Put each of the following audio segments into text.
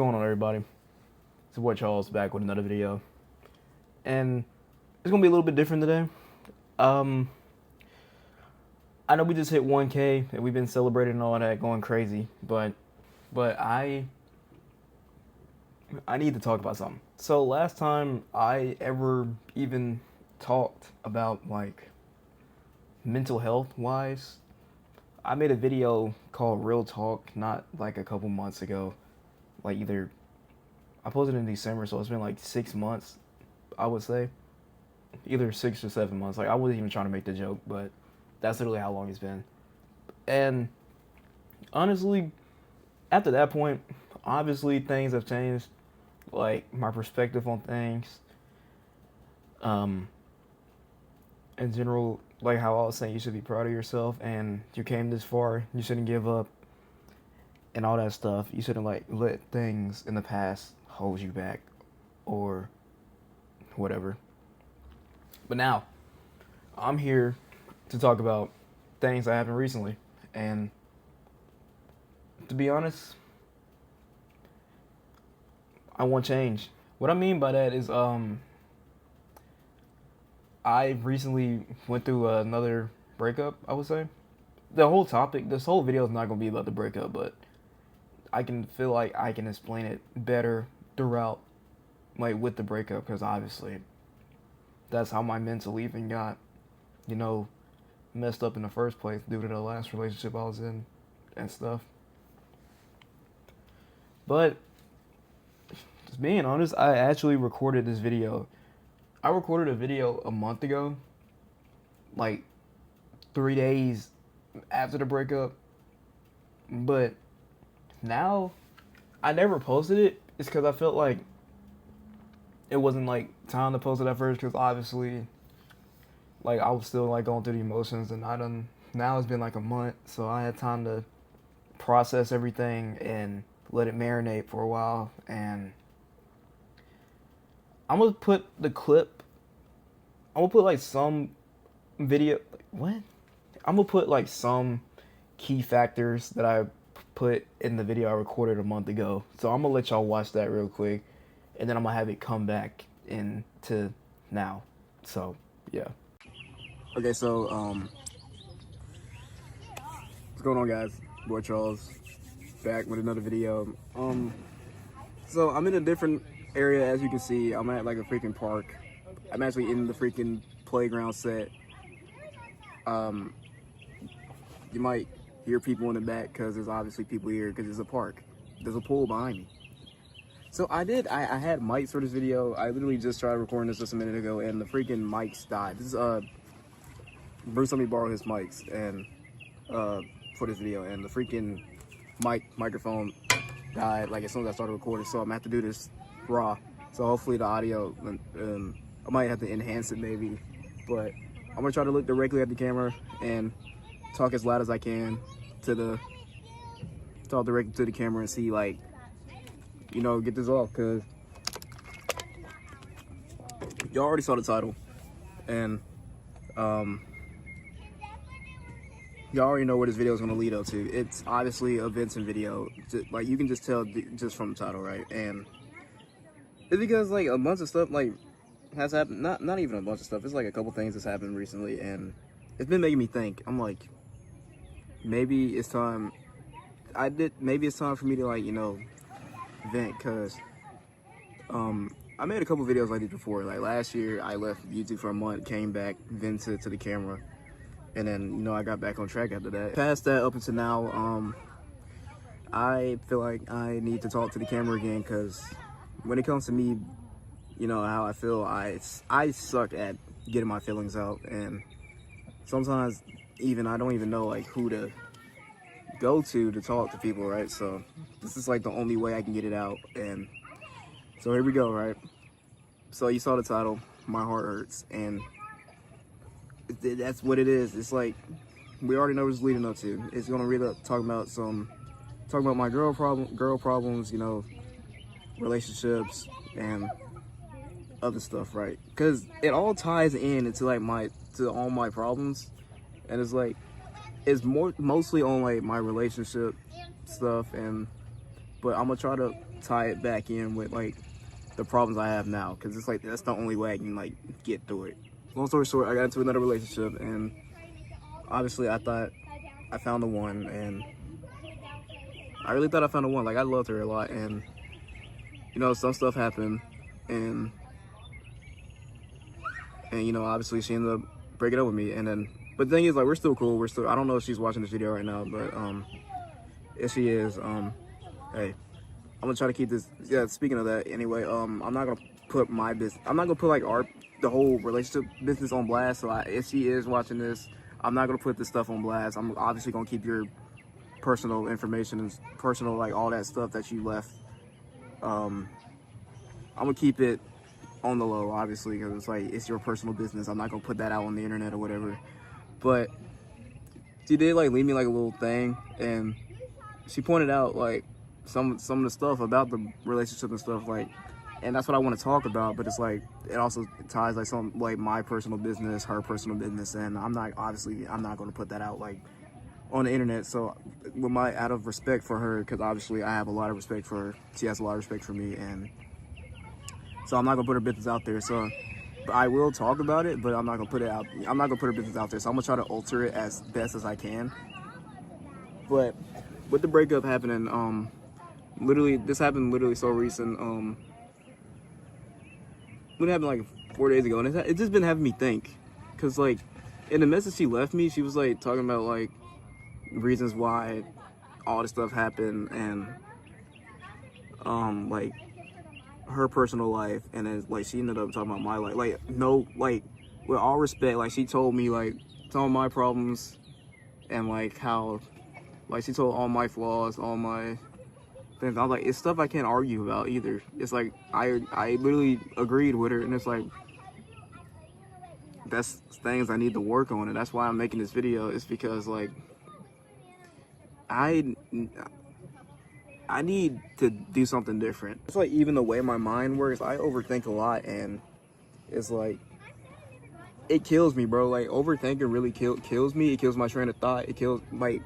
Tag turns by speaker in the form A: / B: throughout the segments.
A: going on, everybody? It's your boy Charles back with another video, and it's gonna be a little bit different today. I know we just hit 1K and we've been celebrating and all that, going crazy, but I need to talk about something. So last time I ever even talked about like mental health wise, I made a video called Real Talk not like a couple months ago. Like either I posted in December, so it's been like 6 months, I would say. Either 6 or 7 months. Like I wasn't even trying to make the joke, but that's literally how long it's been. And honestly, after that point, obviously things have changed. Like my perspective on things. In general, like how I was saying, you should be proud of yourself and you came this far, you shouldn't give up and all that stuff. You shouldn't like let things in the past hold you back or whatever. But now, I'm here to talk about things that happened recently, and to be honest, I want change. What I mean by that is, I recently went through another breakup, I would say. The whole topic, this whole video is not going to be about the breakup, but I can feel like I can explain it better throughout, like with the breakup, because obviously that's how my mental even got, messed up in the first place due to the last relationship I was in and stuff. But just being honest, I actually recorded this video. I recorded a video a month ago, like 3 days after the breakup. But now, I never posted it. It's because I felt like it wasn't like time to post it at first, because obviously, like I was still like going through the emotions, and now it's been like a month, so I had time to process everything and let it marinate for a while. And I'm gonna put the clip. I'm gonna put like some video. What? I'm gonna put like some key factors that I put in the video I recorded a month ago. So I'm gonna let y'all watch that real quick, and then I'm gonna have it come back into now. So yeah. Okay, so what's going on, guys? Boy Charles back with another video. So I'm in a different area, as you can see. I'm at like a freaking park. I'm actually in the freaking playground set. You might hear people in the back because there's obviously people here because it's a park. There's a pool behind me. So I had mics for this video. I literally just tried recording this just a minute ago, and the freaking mics died. This is Bruce let me borrow his mics and for this video, and the freaking microphone died like as soon as I started recording. So I'm gonna have to do this raw. So hopefully the audio, I might have to enhance it maybe, but I'm gonna try to look directly at the camera and talk as loud as I can talk directly to the camera and see, like, get this off, because y'all already saw the title, and y'all already know where this video is going to lead up to. It's obviously a Vincent video, like you can just tell just from the title, right? And it's because like a bunch of stuff like has happened. Not even a bunch of stuff. It's like a couple things that's happened recently, and it's been making me think. I'm like, maybe it's time. Maybe it's time for me to, like, vent, because I made a couple videos like this before. Like last year, I left YouTube for a month, came back, vented to the camera, and then I got back on track after that. Past that, up until now, I feel like I need to talk to the camera again, because when it comes to me, how I feel, I suck at getting my feelings out, and sometimes even I don't even know like who to go to talk to people, right? So this is like the only way I can get it out, and so here we go, right? So you saw the title, My Heart Hurts, and that's what it is. It's like, we already know what it's leading up to. It's gonna read up talking about my girl problems, relationships and other stuff, right? Because it all ties into like all my problems, and it's like mostly on like my relationship stuff, but I'm gonna try to tie it back in with like the problems I have now, because it's like that's the only way I can like get through it. Long story short, I got into another relationship, and obviously I thought I found the one, and I really thought I found the one. Like, I loved her a lot, and you know, some stuff happened, and you know, obviously she ended up breaking up with me. And then, but the thing is, like, we're still cool. I don't know if she's watching this video right now, but if she is, hey, I'm gonna try to keep this. Yeah, speaking of that, anyway, I'm not gonna put my business. I'm not gonna put like the whole relationship business on blast. So if she is watching this, I'm not gonna put this stuff on blast. I'm obviously gonna keep your personal information and personal, like, all that stuff that you left. I'm gonna keep it on the low, obviously, because it's like, it's your personal business. I'm not gonna put that out on the internet or whatever. But she did like leave me like a little thing, and she pointed out like some of the stuff about the relationship and stuff, like, and that's what I want to talk about. But it's like, it also ties like some like my personal business, her personal business, and I'm not going to put that out like on the internet. So with my, out of respect for her, because obviously I have a lot of respect for her, she has a lot of respect for me, and so I'm not gonna put her business out there. So but I will talk about it, but I'm not gonna put it out. I'm not gonna put her business out there. So I'm gonna try to alter it as best as I can. But with the breakup happening, literally, this happened literally so recent. It happened like 4 days ago, and it's just been having me think. Cause like in the message she left me, she was like talking about like reasons why all this stuff happened, and like her personal life, and then like she ended up talking about my life. Like, no, like, with all respect, like, she told me like some of my problems, and like how, like, she told all my flaws, all my things. I was like, it's stuff I can't argue about either. It's like I literally agreed with her, and it's like that's things I need to work on, and that's why I'm making this video. It's because like I need to do something different. It's like, even the way my mind works, I overthink a lot, and it's like, it kills me, bro. Like, overthinking really kills me. It kills my train of thought. It kills, like,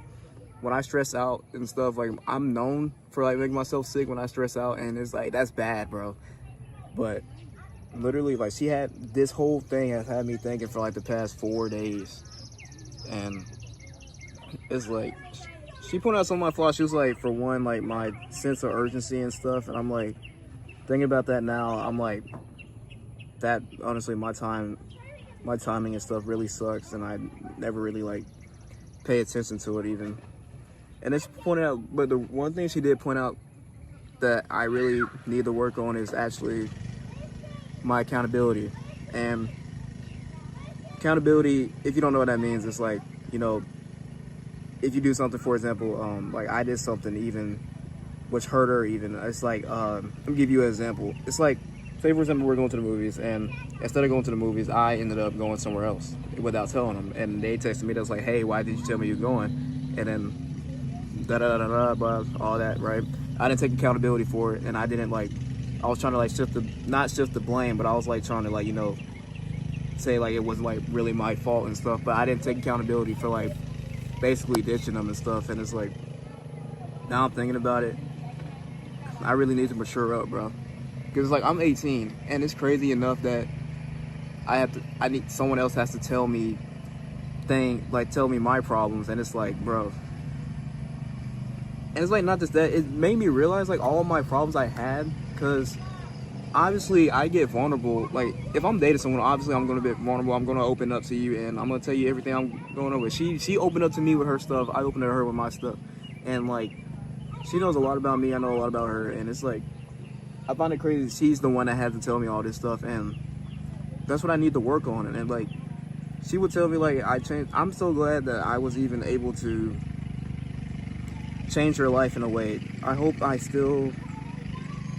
A: when I stress out and stuff, like, I'm known for like making myself sick when I stress out, and it's like, that's bad, bro. But literally, like, this whole thing has had me thinking for like the past 4 days, and it's like, she pointed out some of my flaws. She was like, for one, like, my sense of urgency and stuff, and I'm like, thinking about that now, I'm like, that, honestly, my timing and stuff really sucks, and I never really like pay attention to it even. And then she pointed out, but the one thing she did point out that I really need to work on is actually my accountability. And accountability, if you don't know what that means, it's like, you know, if you do something, for example, like I did something even which hurt her, even, it's like, let me give you an example. It's like, say for example, we're going to the movies, and instead of going to the movies, I ended up going somewhere else without telling them, and they texted me, that's like, hey, why did you tell me you're going? And then blah, all that, right? I didn't take accountability for it, and I didn't like, I was trying to like not shift the blame, but I was like trying to like, you know, say like it wasn't like really my fault and stuff, but I didn't take accountability for like basically ditching them and stuff. And it's like, now I'm thinking about it, I really need to mature up, bro. Because it's like, I'm 18, and it's crazy enough that I need someone else has to tell me tell me my problems, and it's like, bro. And it's like, not just that, it made me realize like all of my problems I had, because obviously I get vulnerable. Like, if I'm dating someone, obviously I'm gonna be vulnerable. I'm gonna open up to you, and I'm gonna tell you everything I'm going on with. She opened up to me with her stuff. I opened up to her with my stuff, and like, she knows a lot about me. I know a lot about her, and it's like, I find it crazy she's the one that had to tell me all this stuff, and that's what I need to work on. And like, she would tell me like, I changed. I'm so glad that I was even able to change her life in a way. I hope I still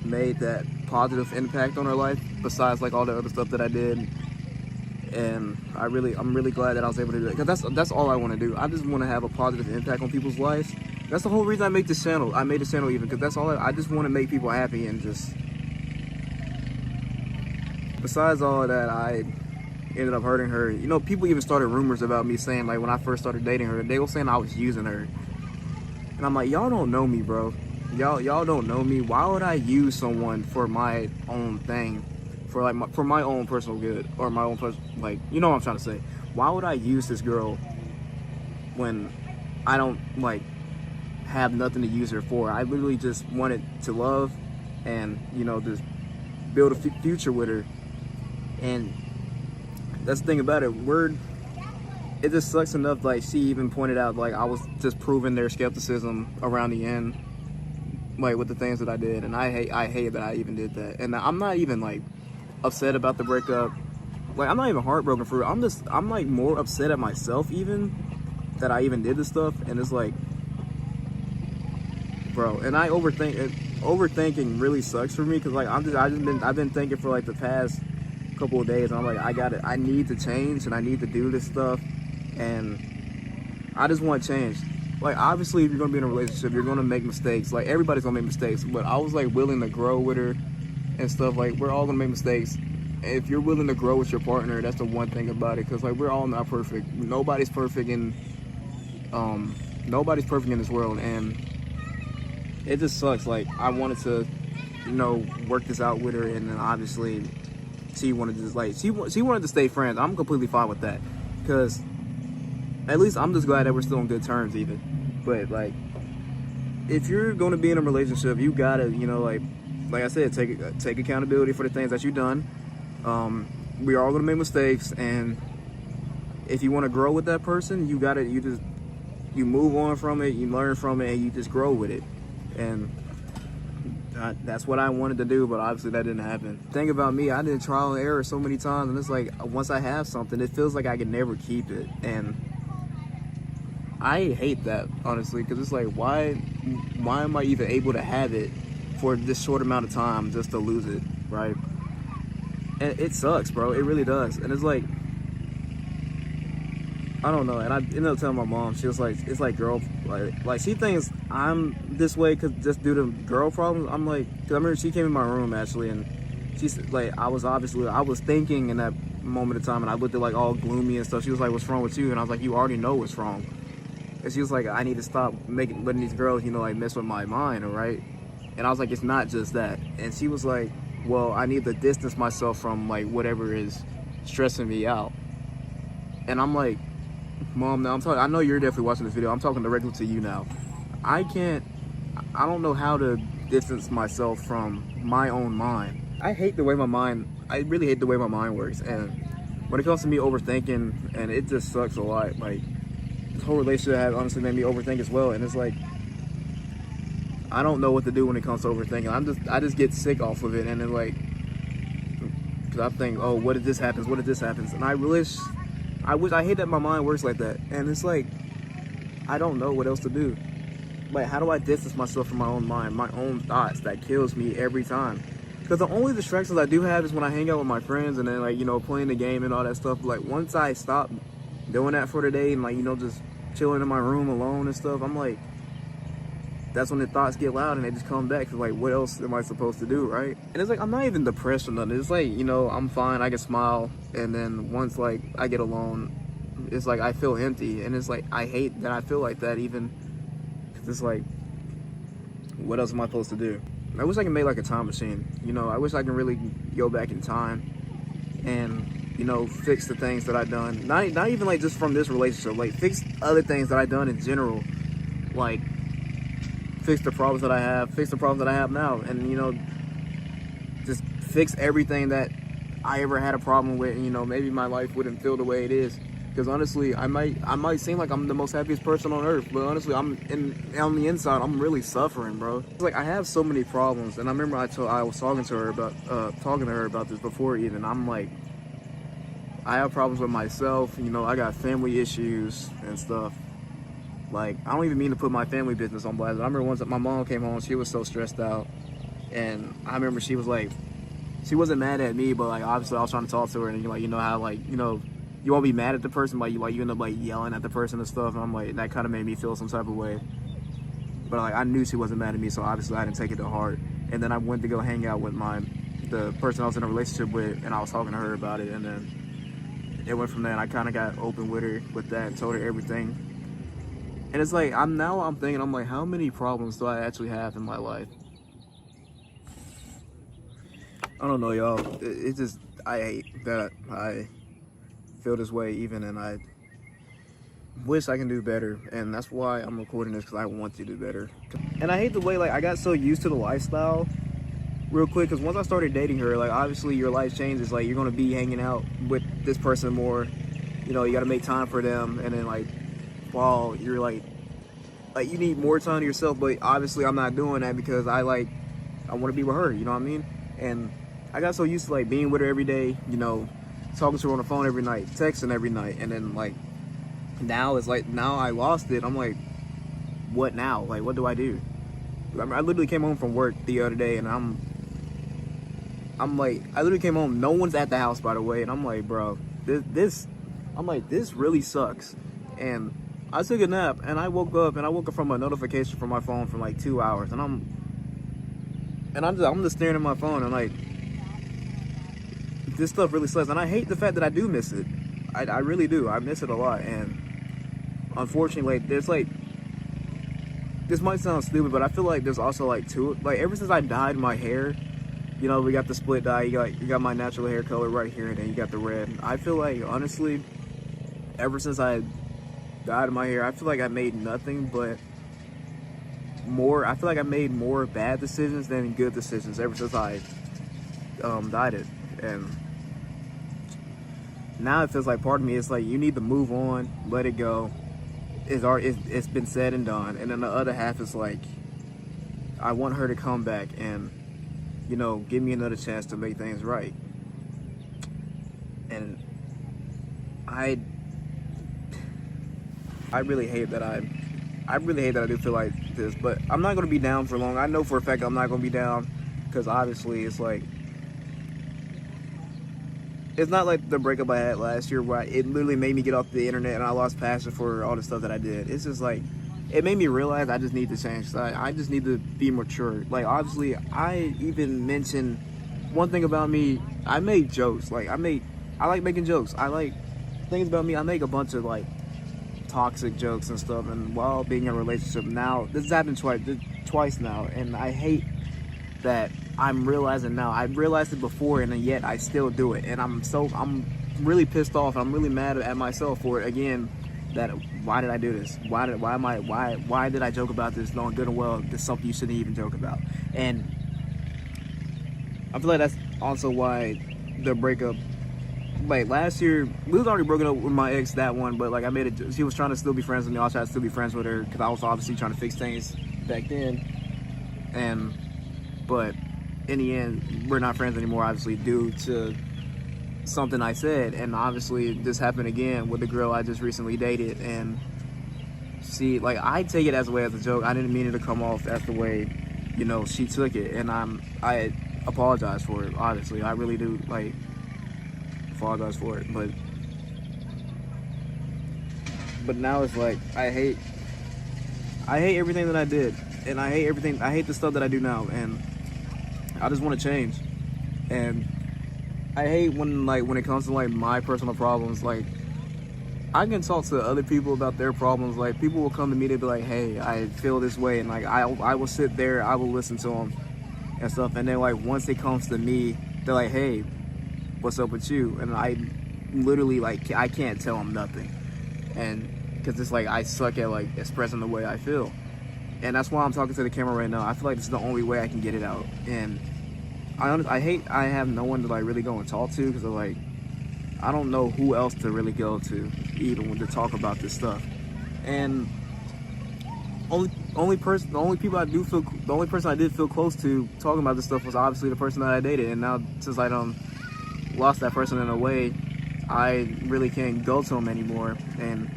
A: made that positive impact on her life, besides like all the other stuff that I did. And I'm really glad that I was able to do that, because that's all I want to do. I just want to have a positive impact on people's lives. That's the whole reason I make this channel. I made this channel even because that's all I just want to make people happy. And just, besides all of that, I ended up hurting her. You know, people even started rumors about me saying, like, when I first started dating her, they were saying I was using her. And I'm like, y'all don't know me, bro. y'all don't know me. Why would I use someone for my own thing, for like for my own personal good, or my own like, you know what I'm trying to say? Why would I use this girl when I don't like have nothing to use her for? I literally just wanted to love and, you know, just build a future with her. And that's the thing about it. It just sucks enough, like, she even pointed out, like, I was just proving their skepticism around the end, like, with the things that I did. And I hate that I even did that. And I'm not even, like, upset about the breakup. Like, I'm not even heartbroken for it. I'm like more upset at myself even that I even did this stuff. And it's like, bro, and I overthink it. Overthinking really sucks for me, because like I've been thinking for like the past couple of days, and I'm like, I need to change, and I need to do this stuff, and I just want change. Like, obviously, if you're gonna be in a relationship, you're gonna make mistakes. Like, everybody's gonna make mistakes, but I was like willing to grow with her and stuff. Like, we're all gonna make mistakes. If you're willing to grow with your partner, that's the one thing about it, because like, we're all not perfect. Nobody's perfect in this world, and it just sucks. Like, I wanted to, you know, work this out with her, and then obviously she wanted to just like, she wanted to stay friends. I'm completely fine with that, because at least I'm just glad that we're still on good terms even. But like, if you're going to be in a relationship, you gotta, you know, like I said, take accountability for the things that you've done. We are all gonna make mistakes, and if you want to grow with that person, you move on from it, you learn from it, and you just grow with it. And that's what I wanted to do, but obviously that didn't happen. The thing about me, I did trial and error so many times, and it's like, once I have something, it feels like I can never keep it. And I hate that, honestly, because it's like, why am I even able to have it for this short amount of time just to lose it, right? And it sucks, bro. It really does. And it's like, I don't know. And I ended up telling my mom, she was like, it's like girl, like she thinks I'm this way because just due to girl problems. I'm like, cause I remember she came in my room actually, and she said, like, I was thinking in that moment of time, and I looked at like all gloomy and stuff. She was like, what's wrong with you? And I was like, you already know what's wrong. And she was like, I need to stop letting these girls, you know, like, mess with my mind, all right? And I was like, it's not just that. And she was like, well, I need to distance myself from like whatever is stressing me out. And I'm like, Mom, now I know you're definitely watching this video. I'm talking directly to you now. I don't know how to distance myself from my own mind. I really hate the way my mind works. And when it comes to me overthinking, and it just sucks a lot. Like, this whole relationship has honestly made me overthink as well. And it's like, I don't know what to do when it comes to overthinking. I just get sick off of it. And then like, cause I think, oh, what if this happens? What if this happens? And I hate that my mind works like that. And it's like, I don't know what else to do. Like, how do I distance myself from my own mind, my own thoughts that kills me every time? Because the only distractions I do have is when I hang out with my friends and then, like, you know, playing the game and all that stuff. Like, once I stop doing that for the day and, like, you know, just chilling in my room alone and stuff, I'm like, that's when the thoughts get loud and they just come back. Cause like, what else am I supposed to do, right? And it's like, I'm not even depressed or nothing. It's like, you know, I'm fine, I can smile. And then once like I get alone, it's like I feel empty. And it's like, I hate that I feel like that even. Cause it's like, what else am I supposed to do? I wish I could make like a time machine. You know, I wish I can really go back in time and, you know, fix the things that I've done. Not even like just from this relationship, like fix other things that I've done in general. Like, fix the problems that I have now, and, you know, just fix everything that I ever had a problem with, and, you know, maybe my life wouldn't feel the way it is. Because honestly, I might seem like I'm the most happiest person on earth, but honestly, on the inside, I'm really suffering, bro. It's like, I have so many problems, and I remember I was talking to her about this before even. I'm like, I have problems with myself, you know, I got family issues and stuff. Like, I don't even mean to put my family business on blast. I remember once that my mom came home, she was so stressed out. And I remember she was like, she wasn't mad at me, but like, obviously I was trying to talk to her, and like, you know how, like, you know, you won't be mad at the person, but you end up like yelling at the person and stuff. And I'm like, that kind of made me feel some type of way. But like, I knew she wasn't mad at me, so obviously I didn't take it to heart. And then I went to go hang out with the person I was in a relationship with, and I was talking to her about it. And then it went from there, and I kind of got open with her with that and told her everything. And it's like, I'm thinking, I'm like, how many problems do I actually have in my life? I don't know, y'all. It just, I hate that I feel this way even, and I wish I can do better. And that's why I'm recording this, because I want to do better. And I hate the way, like, I got so used to the lifestyle real quick, because once I started dating her, like, obviously your life changes. Like, you're going to be hanging out with this person more. You know, you got to make time for them. And then, like, while you're, like, you need more time to yourself. But obviously I'm not doing that, because I want to be with her, you know what I mean? And I got so used to, like, being with her every day, you know, talking to her on the phone every night, texting every night. And then, like, now it's like, now I lost it. I'm like, what now? Like, what do I do? I literally came home from work the other day, and I'm like, I literally came home, no one's at the house, by the way, and I'm like, bro, this really sucks. And I took a nap, and I woke up from a notification from my phone for like 2 hours, and I'm just staring at my phone, and like, this stuff really sucks. And I hate the fact that I do miss it. I really do. I miss it a lot. And unfortunately, like, there's like, this might sound stupid, but I feel like there's also like ever since I dyed my hair, you know, we got the split dye, you got my natural hair color right here, and then you got the red. I feel like, honestly, ever since I dyed my hair, I feel like I made nothing but more. I feel like I made more bad decisions than good decisions ever since I dyed it. And now it feels like, part of me, it's like, you need to move on, let it go. It's been said and done. And then the other half is like, I want her to come back and, you know, give me another chance to make things right. And I really hate that I do feel like this, but I'm not gonna be down for long. I know for a fact I'm not gonna be down, because obviously it's like, it's not like the breakup I had last year where it literally made me get off the internet and I lost passion for all the stuff that I did. It's just like, it made me realize I just need to change. So I just need to be mature. Like, obviously, I even mentioned one thing about me. I make jokes. Like, I like making jokes. I like things about me. I make a bunch of like toxic jokes and stuff. And while being in a relationship now, this has happened twice now, and I hate that I'm realizing now. I realized it before, and yet I still do it. And I'm really pissed off. I'm really mad at myself for it again. That why did I do this? Why did I joke about this, knowing good and well this is something you shouldn't even joke about? And I feel like that's also why the breakup, like last year, we was already broken up with my ex, that one, but like I made it, she was trying to still be friends with me. I tried to still be friends with her, because I was obviously trying to fix things back then. But in the end, we're not friends anymore, obviously, due to something I said. And obviously this happened again with the girl I just recently dated, and she, like, I take it as a way as a joke. I didn't mean it to come off as the way, you know, she took it. And I apologize for it, honestly. I really do, like, apologize for it. But now it's like, I hate everything that I did, and I hate the stuff that I do now, and I just want to change. And I hate when it comes to like my personal problems, like I can talk to other people about their problems. Like, people will come to me to be like, hey, I feel this way, and like I will sit there, I will listen to them and stuff. And then like once it comes to me, they're like, hey, what's up with you? And I literally, like, I can't tell them nothing, and because it's like I suck at like expressing the way I feel. And that's why I'm talking to the camera right now. I feel like this is the only way I can get it out. And I have no one to like really go and talk to, because like I don't know who else to really go to even when to talk about this stuff. And the only person I did feel close to talking about this stuff was obviously the person that I dated. And now, since I lost that person in a way, I really can't go to him anymore and,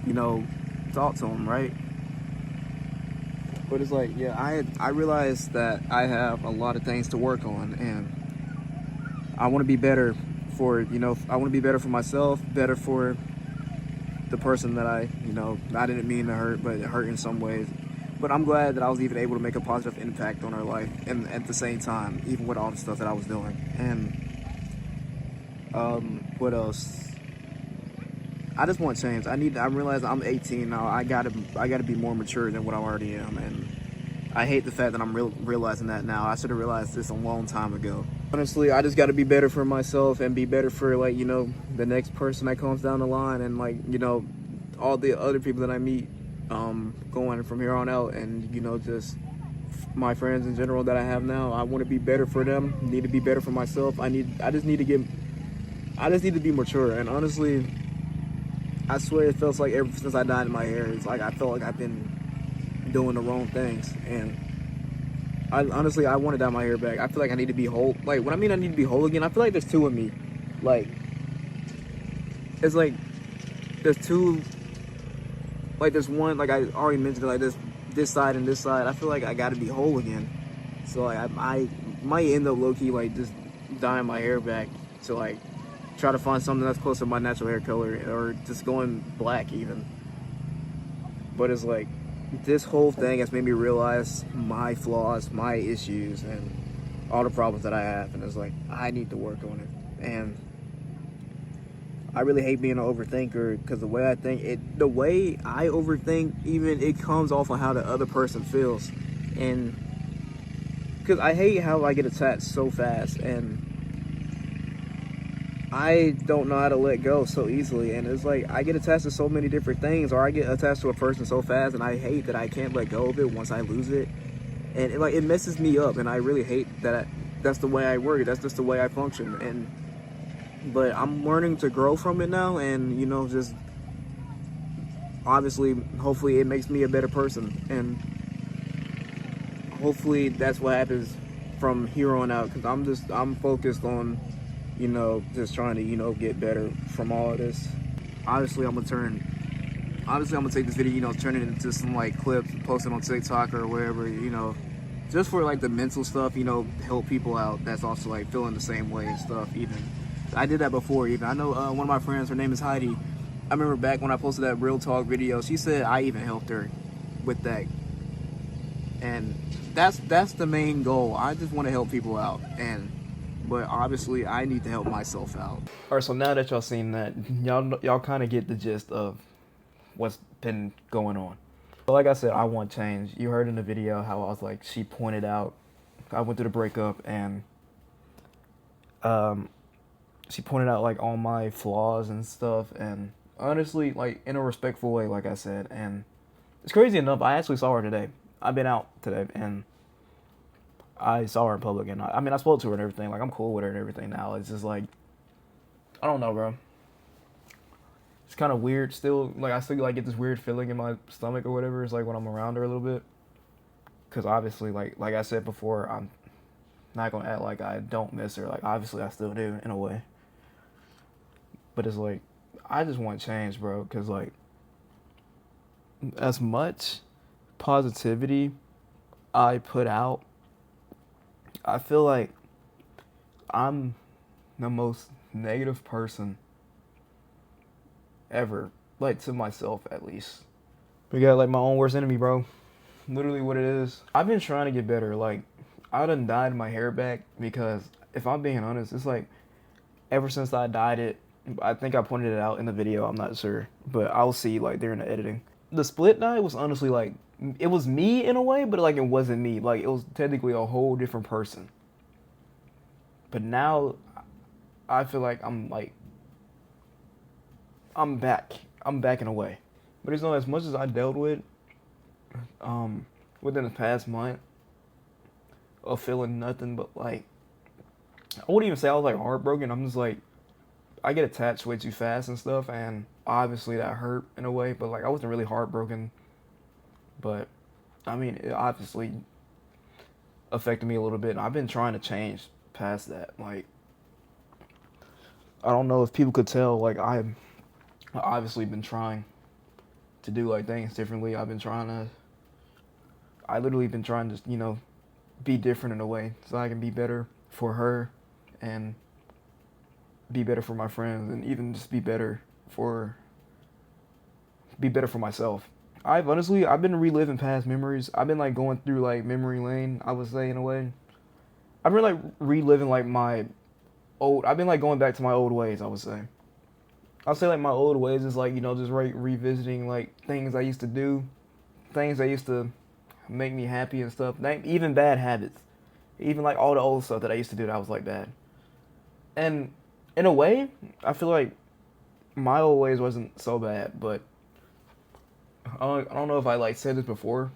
A: you know, talk to him, right? But it's like, yeah, I realized that I have a lot of things to work on, and I want to be better for, you know, I want to be better for myself, better for the person that I didn't mean to hurt, but it hurt in some ways. But I'm glad that I was even able to make a positive impact on her life, and at the same time, even with all the stuff that I was doing. And what else? I just want change. I realize I'm 18 now. I gotta be more mature than what I already am, and I hate the fact that I'm realizing that now. I should have realized this a long time ago. Honestly, I just got to be better for myself and be better for, like, you know, the next person that comes down the line, and, like, you know, all the other people that I meet going from here on out, and, you know, just my friends in general that I have now. I want to be better for them. Need to be better for myself. I just need to be mature. And honestly, I swear it feels like ever since I dyed my hair, it's like I felt like I've been doing the wrong things. And I honestly, I want to dye my hair back. I feel like I need to be whole. Like, when I mean I need to be whole again, I feel like there's two of me. Like, it's like there's two. Like, there's one, like I already mentioned, like this side and this side. I feel like I got to be whole again. So like I might end up low key like just dyeing my hair back to like try to find something that's close to my natural hair color, or just going black even. But it's like, this whole thing has made me realize my flaws, my issues, and all the problems that I have. And it's like, I need to work on it. And I really hate being an overthinker, because the way I overthink, even, it comes off on how the other person feels. And because I hate how I get attached so fast, and I don't know how to let go so easily. And it's like, I get attached to so many different things, or I get attached to a person so fast, and I hate that I can't let go of it once I lose it. And it messes me up, and I really hate that that's the way I work. That's just the way I function. But I'm learning to grow from it now, and, you know, just obviously, hopefully it makes me a better person, and hopefully that's what happens from here on out, because I'm focused on, you know, just trying to, you know, get better from all of this. Obviously I'm gonna take this video, you know, turn it into some like clips, post it on TikTok or wherever, you know, just for like the mental stuff, you know, help people out that's also like feeling the same way and stuff. Even I did that before. Even I know one of my friends, her name is Heidi. I remember back when I posted that real talk video, she said I even helped her with that. And that's the main goal. I just want to help people out, but obviously I need to help myself out. All right, so now that y'all seen that, y'all kind of get the gist of what's been going on. But like I said, I want change. You heard in the video how I was like, she pointed out, I went through the breakup, and she pointed out like all my flaws and stuff, and honestly, like, in a respectful way, like I said. And it's crazy enough, I actually saw her today. I've been out today, and I saw her in public, and I mean, I spoke to her and everything. Like, I'm cool with her and everything now. It's just like, I don't know, bro. It's kind of weird still. Like, I still like get this weird feeling in my stomach or whatever. It's like when I'm around her a little bit, because obviously, like I said before, I'm not gonna act like I don't miss her. Like, obviously I still do in a way, but it's like, I just want change, bro. Because like, as much positivity I put out, I feel like I'm the most negative person ever, like, to myself at least. We got like my own worst enemy, bro. Literally what it is. I've been trying to get better. Like, I done dyed my hair back, because if I'm being honest, it's like ever since I dyed it, I think I pointed it out in the video, I'm not sure, but I'll see like during the editing. The split dye was honestly like, it was me in a way, but like it wasn't me. Like, it was technically a whole different person. But now I feel like I'm back. I'm back in a way. But it's not as much as I dealt with within the past month of feeling nothing but like, I wouldn't even say I was like heartbroken. I'm just like, I get attached way too fast and stuff, and obviously that hurt in a way, but like, I wasn't really heartbroken. But I mean, it obviously affected me a little bit, and I've been trying to change past that. Like, I don't know if people could tell, like, I've obviously been trying to do like things differently. I literally been trying to, you know, be different in a way, so I can be better for her, and be better for my friends, and even just be better for myself. I've been reliving past memories. I've been like going through like memory lane, I would say, in a way. I've been like reliving like I've been like going back to my old ways, I would say. I'll say like my old ways is like, you know, just revisiting like things I used to do, things that used to make me happy and stuff. Even bad habits, even like all the old stuff that I used to do that was like bad. And in a way, I feel like my old ways wasn't so bad, but I don't know if I like said this before.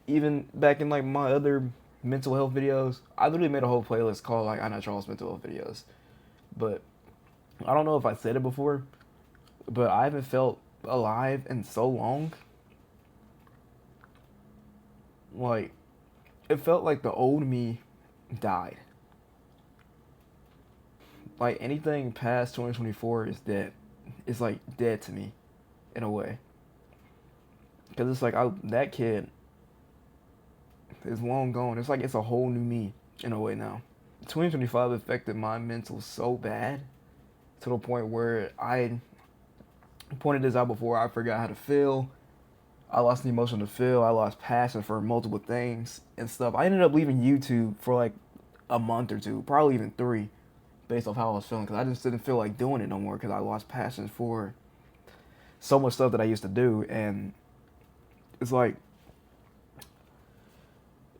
A: Even back in like my other mental health videos, I literally made a whole playlist called like I Know Charles mental health videos. But I don't know if I said it before, but I haven't felt alive in so long. Like, it felt like the old me died. Like, anything past 2024 is dead. It's like dead to me, in a way. Because it's like, that kid is long gone. It's like it's a whole new me, in a way now. 2025 affected my mental so bad to the point where I pointed this out before. I forgot how to feel. I lost the emotion to feel. I lost passion for multiple things and stuff. I ended up leaving YouTube for like a month or two, probably even 3, based off how I was feeling, because I just didn't feel like doing it no more because I lost passion for so much stuff that I used to do. And it's like,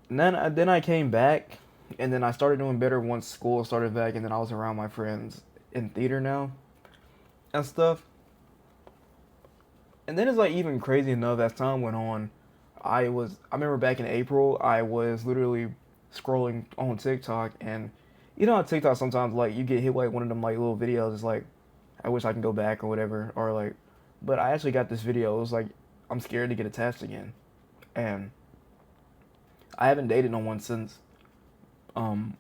A: and then I came back, and then I started doing better once school started back, and then I was around my friends in theater now and stuff. And then it's like even crazy enough as time went on, I remember back in April, I was literally scrolling on TikTok, and you know on TikTok sometimes like you get hit with like one of them like little videos. It's like, I wish I can go back or whatever, or like, but I actually got this video. It was like, I'm scared to get attached again, and I haven't dated no one um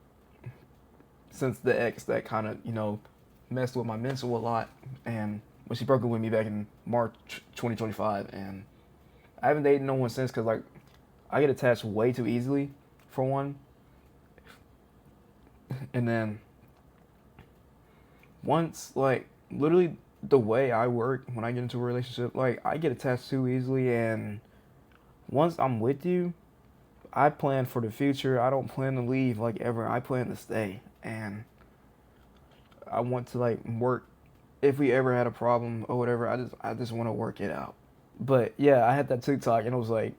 A: since the ex that kind of, you know, messed with my mental a lot, and when she broke up with me back in March 2025, and I haven't dated no one since because like I get attached way too easily, for one, and then once like literally the way I work when I get into a relationship, like I get attached too easily, and once I'm with you, I plan for the future. I don't plan to leave like ever. I plan to stay, and I want to like work. If we ever had a problem or whatever, I just want to work it out. But yeah, I had that TikTok, and it was like,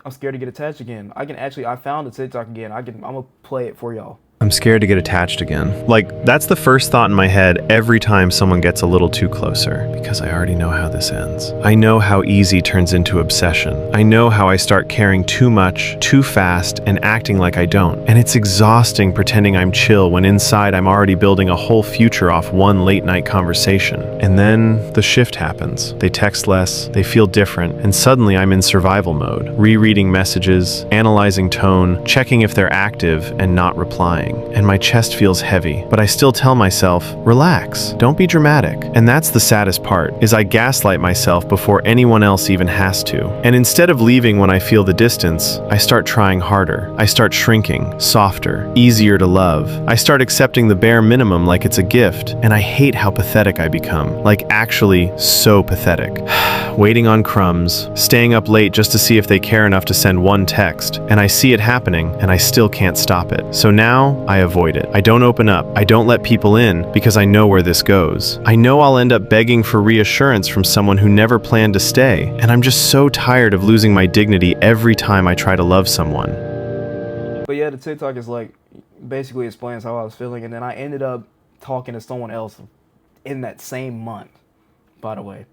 A: I'm scared to get attached again. I found the TikTok again. I'm gonna play it for y'all.
B: I'm scared to get attached again. Like, that's the first thought in my head every time someone gets a little too closer, because I already know how this ends. I know how easy turns into obsession. I know how I start caring too much, too fast, and acting like I don't. And it's exhausting pretending I'm chill when inside I'm already building a whole future off one late night conversation. And then the shift happens. They text less, they feel different, and suddenly I'm in survival mode, rereading messages, analyzing tone, checking if they're active, and not replying. And my chest feels heavy, but I still tell myself, relax, don't be dramatic. And that's the saddest part, is I gaslight myself before anyone else even has to. And instead of leaving when I feel the distance, I start trying harder. I start shrinking, softer, easier to love. I start accepting the bare minimum like it's a gift, and I hate how pathetic I become. Like, actually so pathetic. Waiting on crumbs, staying up late just to see if they care enough to send one text, and I see it happening, and I still can't stop it. So now, I avoid it. I don't open up. I don't let people in because I know where this goes. I know I'll end up begging for reassurance from someone who never planned to stay, and I'm just so tired of losing my dignity every time I try to love someone.
A: But yeah, the TikTok is like, basically explains how I was feeling, and then I ended up talking to someone else in that same month, by the way,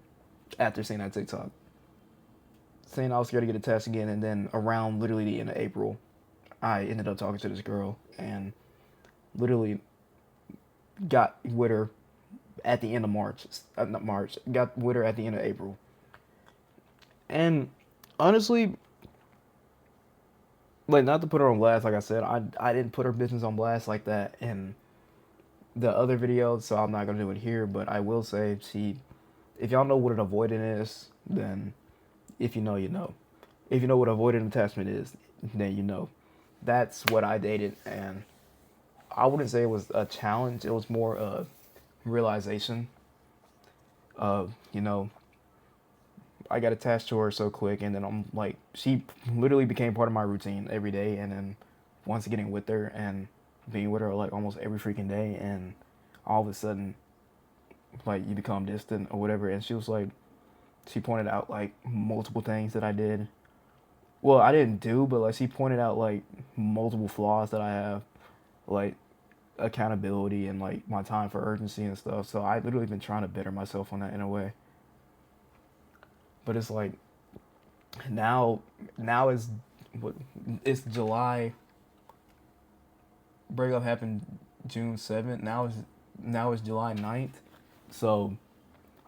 A: after seeing that TikTok. Saying I was scared to get attached again, and then around literally the end of April, I ended up talking to this girl, and literally got with her at the end of March. Not March. Got with her at the end of April. And honestly, like, not to put her on blast, like I said, I didn't put her business on blast like that in the other videos, so I'm not gonna do it here. But I will say, if y'all know what an avoidant is, then if you know, you know. If you know what avoidant attachment is, then you know. That's what I dated, and I wouldn't say it was a challenge. It was more a realization of, you know, I got attached to her so quick, and then I'm like, she literally became part of my routine every day. And then once getting with her and being with her like almost every freaking day, and all of a sudden like you become distant or whatever. And she was like, she pointed out like multiple things that I did. Well, I didn't do, but like she pointed out like multiple flaws that I have, like accountability and like my time for urgency and stuff. So I literally been trying to better myself on that in a way. But it's like now is what, it's July. Breakup happened June 7th. Now is July 9th. So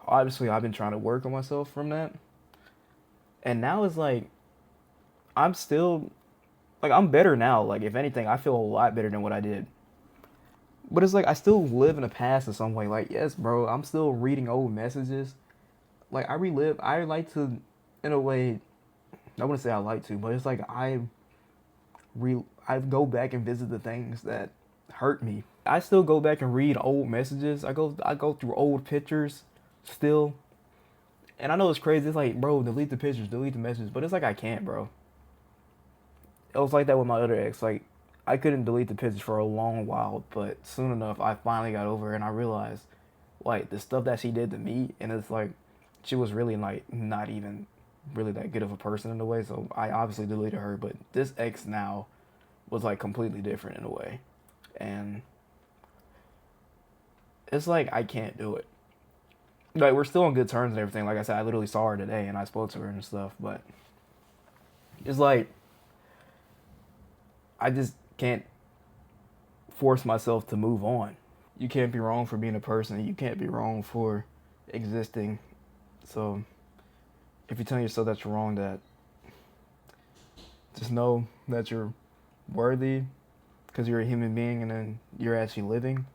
A: obviously I've been trying to work on myself from that. And now it's like I'm still like I'm better now. Like if anything, I feel a lot better than what I did. But it's like I still live in the past in some way. Like yes, bro, I'm still reading old messages. Like I relive. I like to, in a way. I wouldn't say I like to, but it's like I go back and visit the things that hurt me. I still go back and read old messages. I go through old pictures still. And I know it's crazy. It's like, bro, delete the pictures, delete the messages, but it's like I can't, bro. It was like that with my other ex. Like I couldn't delete the pictures for a long while, but soon enough I finally got over it and I realized like the stuff that she did to me, and it's like she was really like not even really that good of a person in a way. So I obviously deleted her, but this ex now was like completely different in a way. And it's like I can't do it. Like we're still on good terms and everything. Like I said, I literally saw her today and I spoke to her and stuff, but it's like I just can't force myself to move on. You can't be wrong for being a person. You can't be wrong for existing. So if you tell yourself that you're wrong, that just know that you're worthy because you're a human being and then you're actually living.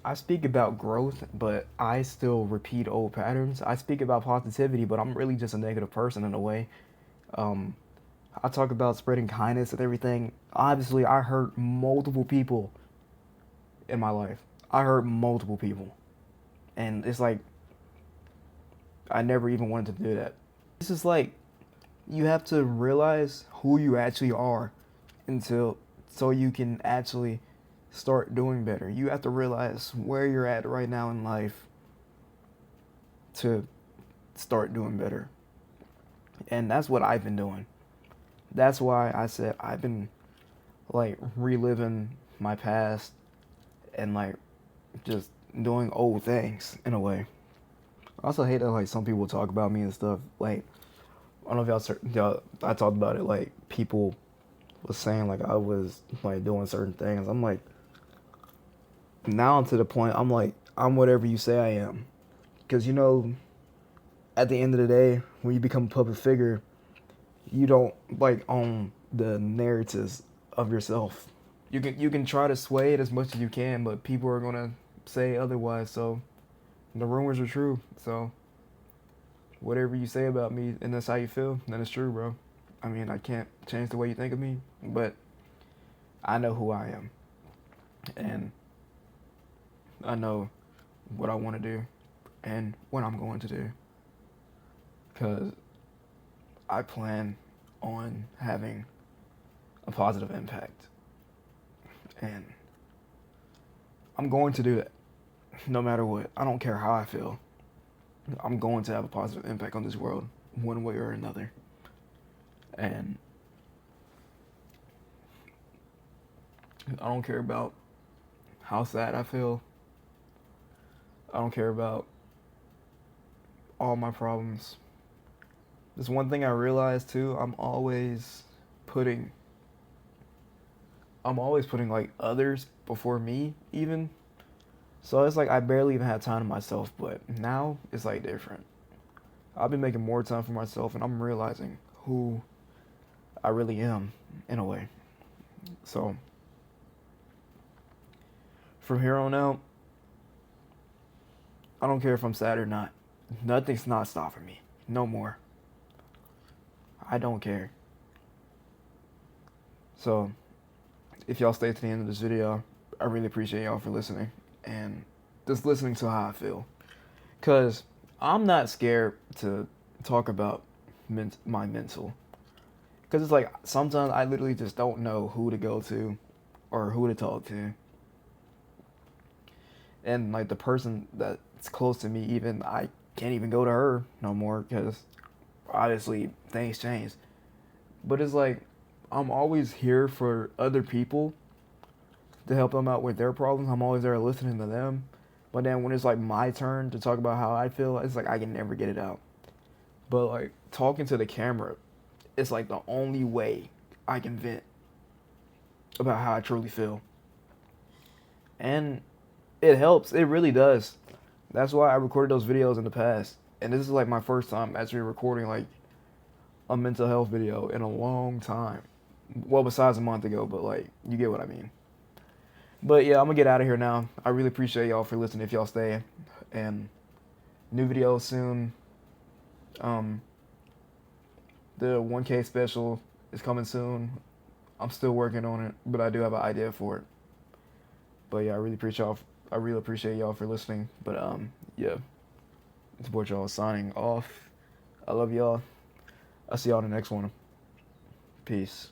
A: I speak about growth, but I still repeat old patterns. I speak about positivity, but I'm really just a negative person in a way. I talk about spreading kindness and everything. Obviously, I hurt multiple people in my life. I hurt multiple people. And it's like, I never even wanted to do that. It's just like, you have to realize who you actually are so you can actually start doing better. You have to realize where you're at right now in life to start doing better. And that's what I've been doing. That's why I said I've been like reliving my past and like just doing old things in a way. I also hate that like some people talk about me and stuff. Like I don't know if I talked about it. Like people was saying like I was like doing certain things. I'm like, now I'm to the point. I'm like, I'm whatever you say I am, because you know, at the end of the day, when you become a public figure, you don't like own the narratives of yourself. You can try to sway it as much as you can, but people are gonna say otherwise. So the rumors are true. So whatever you say about me and that's how you feel, then it's true, bro. I mean, I can't change the way you think of me, but I know who I am. And I know what I want to do and what I'm going to do. Because I plan on having a positive impact. And I'm going to do that no matter what. I don't care how I feel. I'm going to have a positive impact on this world one way or another. And I don't care about how sad I feel. I don't care about all my problems. There's one thing I realized too. I'm always putting like others before me even. So it's like I barely even have time to myself, but now it's like different. I've been making more time for myself and I'm realizing who I really am in a way. So from here on out, I don't care if I'm sad or not. Nothing's not stopping me. No more. I don't care. So if y'all stay to the end of this video, I really appreciate y'all for listening and just listening to how I feel. Because I'm not scared to talk about my mental. Because it's like sometimes I literally just don't know who to go to or who to talk to. And like the person that it's close to me, even I can't even go to her no more because obviously things changed. But it's like I'm always here for other people to help them out with their problems. I'm always there listening to them. But then when it's like my turn to talk about how I feel, it's like I can never get it out. But like talking to the camera, it's like the only way I can vent about how I truly feel. And it helps. It really does. That's why I recorded those videos in the past. And this is like my first time actually recording like a mental health video in a long time. Well, besides a month ago, but like you get what I mean. But yeah, I'm gonna get out of here now. I really appreciate y'all for listening if y'all stay. And new video soon. The 1K special is coming soon. I'm still working on it, but I do have an idea for it. But yeah, I really appreciate y'all for listening. But yeah, it's boy y'all signing off. I love y'all. I'll see y'all in the next one. Peace.